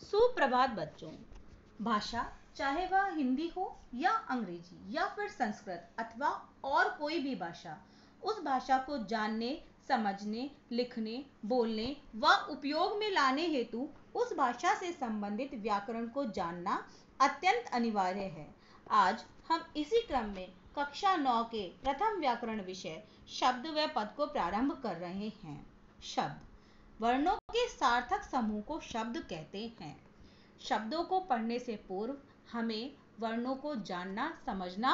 सुप्रभात बच्चों। भाषा चाहे वह हिंदी हो या अंग्रेजी या फिर संस्कृत अथवा और कोई भी भाषा, उस भाषा को जानने, समझने, लिखने, बोलने व उपयोग में लाने हेतु उस भाषा से संबंधित व्याकरण को जानना अत्यंत अनिवार्य है। आज हम इसी क्रम में कक्षा 9 के प्रथम व्याकरण विषय शब्द व पद को प्रारंभ कर रहे हैं। शब्द वर्णों के सार्थक समूह को शब्द कहते हैं। शब्दों को पढ़ने से पूर्व हमें वर्णों को जानना समझना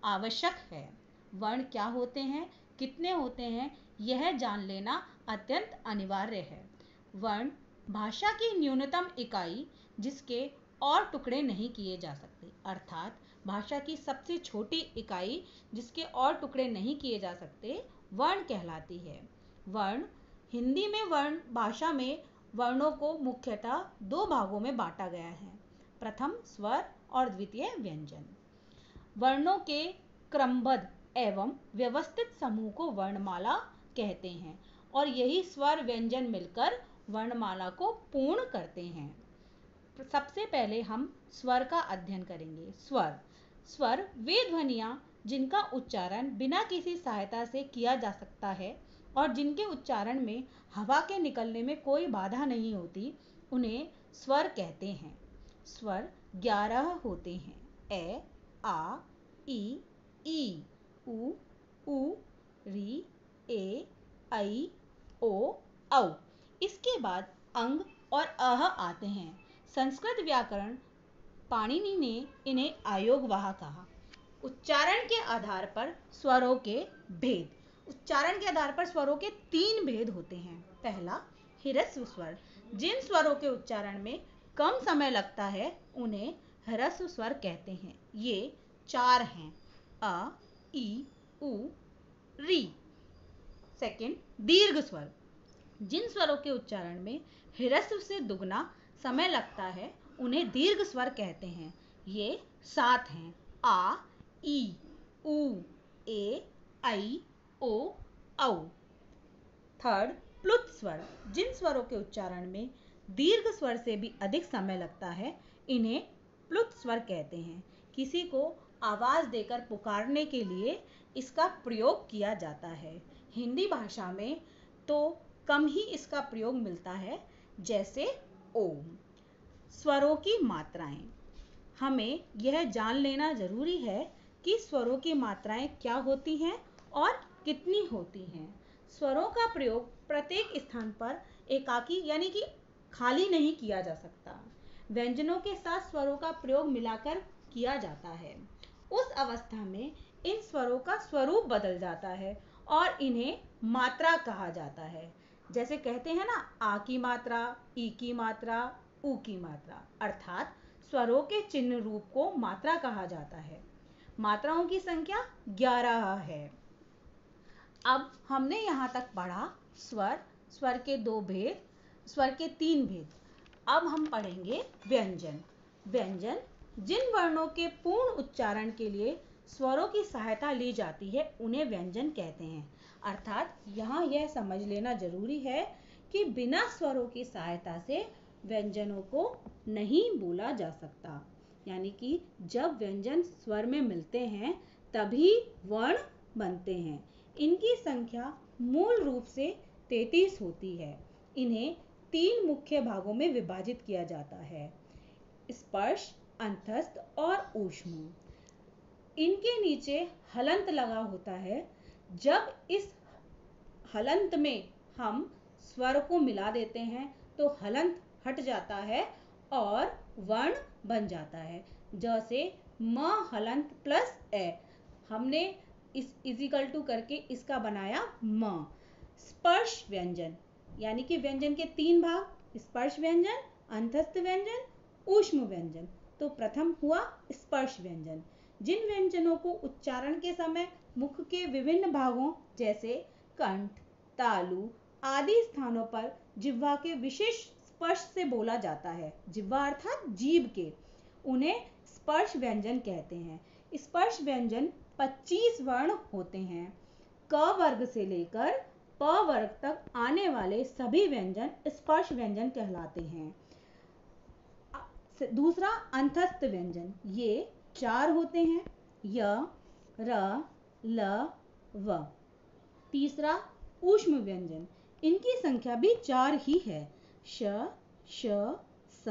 आवश्यक है। वर्ण क्या होते हैं, कितने होते हैं, यह जान लेना अत्यंत अनिवार्य है। वर्ण भाषा की न्यूनतम इकाई जिसके और टुकड़े नहीं किए जा सकते, अर्थात भाषा की सबसे छोटी इकाई जिसके और टुकड़े नहीं किए जा सकते, वर्ण कहलाती है। वर्ण हिंदी में वर्ण भाषा में वर्णों को मुख्यतः दो भागों में बांटा गया है। प्रथम स्वर और द्वितीय व्यंजन। वर्णों के क्रमबद्ध एवं व्यवस्थित समूह को वर्णमाला कहते हैं और यही स्वर व्यंजन मिलकर वर्णमाला को पूर्ण करते हैं। सबसे पहले हम स्वर का अध्ययन करेंगे। स्वर वे ध्वनियाँ जिनका उच्चारण बिना किसी सहायता से किया जा सकता है और जिनके उच्चारण में हवा के निकलने में कोई बाधा नहीं होती, उन्हें स्वर कहते हैं। स्वर 11 होते हैं। ए, आ, ई, उ, री, ए, ऐ, ओ, औ। इसके बाद अंग और अह आते हैं। संस्कृत व्याकरण पाणिनि ने इन्हें आयोगवाह कहा। उच्चारण के आधार पर स्वरों के भेद। उच्चारण के आधार पर स्वरों के 3 भेद होते हैं। पहला ह्रस्व स्वर। जिन स्वरों के उच्चारण में कम समय लगता है उन्हें ह्रस्व स्वर कहते हैं। ये 4 हैं: अ, ई, उ, री। सेकंड दीर्घ स्वर। जिन स्वरों के उच्चारण में ह्रस्व से दुगना समय लगता है उन्हें दीर्घ स्वर कहते हैं। ये 7 हैं: आ, ई, उ, ए, ऐ, ओ, औ। थर्ड प्लुत स्वर। जिन स्वरों के उच्चारण में दीर्घ स्वर से भी अधिक समय लगता है इन्हें प्लुत स्वर कहते हैं। किसी को आवाज देकर पुकारने के लिए इसका प्रयोग किया जाता है। हिंदी भाषा में तो कम ही इसका प्रयोग मिलता है, जैसे ओम। स्वरों की मात्राएं। हमें यह जान लेना जरूरी है कि स्वरों की मात्राएं क्या होती हैं और कितनी होती हैं। स्वरों का प्रयोग प्रत्येक स्थान पर एकाकी यानी कि खाली नहीं किया जा सकता। व्यंजनों के साथ स्वरों का प्रयोग मिलाकर किया जाता है। उस अवस्था में इन स्वरों का स्वरूप बदल जाता है और इन्हें मात्रा कहा जाता है। जैसे कहते हैं ना, आ की मात्रा, ई की मात्रा, उ की मात्रा, अर्थात स्वरों के चिन्ह रूप को मात्रा कहा जाता है। मात्राओं की संख्या 11 है। अब हमने यहाँ तक पढ़ा स्वर के 2 भेद, स्वर के 3 भेद। अब हम पढ़ेंगे व्यंजन। व्यंजन जिन वर्णों के पूर्ण उच्चारण के लिए स्वरों की सहायता ली जाती है उन्हें व्यंजन कहते हैं। अर्थात यहाँ यह समझ लेना जरूरी है कि बिना स्वरों की सहायता से व्यंजनों को नहीं बोला जा सकता। यानी कि जब व्यंजन स्वर में मिलते हैं तभी वर्ण बनते हैं। इनकी संख्या मूल रूप से 33 होती है। इन्हें 3 मुख्य भागों में विभाजित किया जाता है: स्पर्श, अंतस्थ और ऊष्म। इनके नीचे हलंत लगा होता है। जब इस हलंत में हम स्वर को मिला देते हैं तो हलंत हट जाता है और वर्ण बन जाता है। जैसे म हलंत प्लस ए, हमने इस इजिकल टू करके इसका बनाया म। स्पर्श व्यंजन यानी कि व्यंजन के 3 भाग: स्पर्श व्यंजन, अंतस्थ व्यंजन, ऊष्म व्यंजन। तो प्रथम हुआ स्पर्श व्यंजन। जिन व्यंजनों को उच्चारण के समय मुख के विभिन्न भागों जैसे कंठ, तालु आदि स्थानों पर जिह्वा के विशेष स्पर्श से बोला जाता है, जिह्वा अर्थात जीभ के, उन्हें स्पर्श व्यंजन कहते हैं। स्पर्श व्यंजन 25 वर्ण होते हैं। क वर्ग से लेकर प वर्ग तक आने वाले सभी व्यंजन स्पर्श व्यंजन कहलाते हैं। दूसरा अंतस्थ व्यंजन, ये 4 होते हैं, य, र, ल, व। तीसरा ऊष्म व्यंजन, इनकी संख्या भी 4 ही है, श, श, स,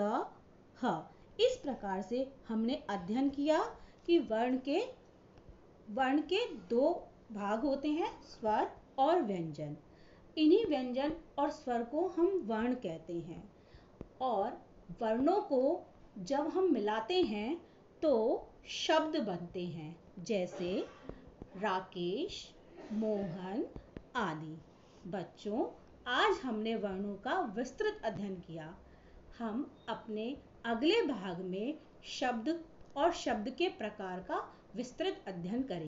ह। इस प्रकार से हमने अध्ययन किया कि वर्ण के 2 भाग होते हैं, स्वर और व्यंजन। इन्हीं व्यंजन और स्वर को हम वर्ण कहते हैं और वर्णों को जब हम मिलाते हैं तो शब्द बनते हैं, जैसे राकेश, मोहन आदि। बच्चों, आज हमने वर्णों का विस्तृत अध्ययन किया। हम अपने अगले भाग में शब्द और शब्द के प्रकार का विस्तृत अध्ययन करेंगे।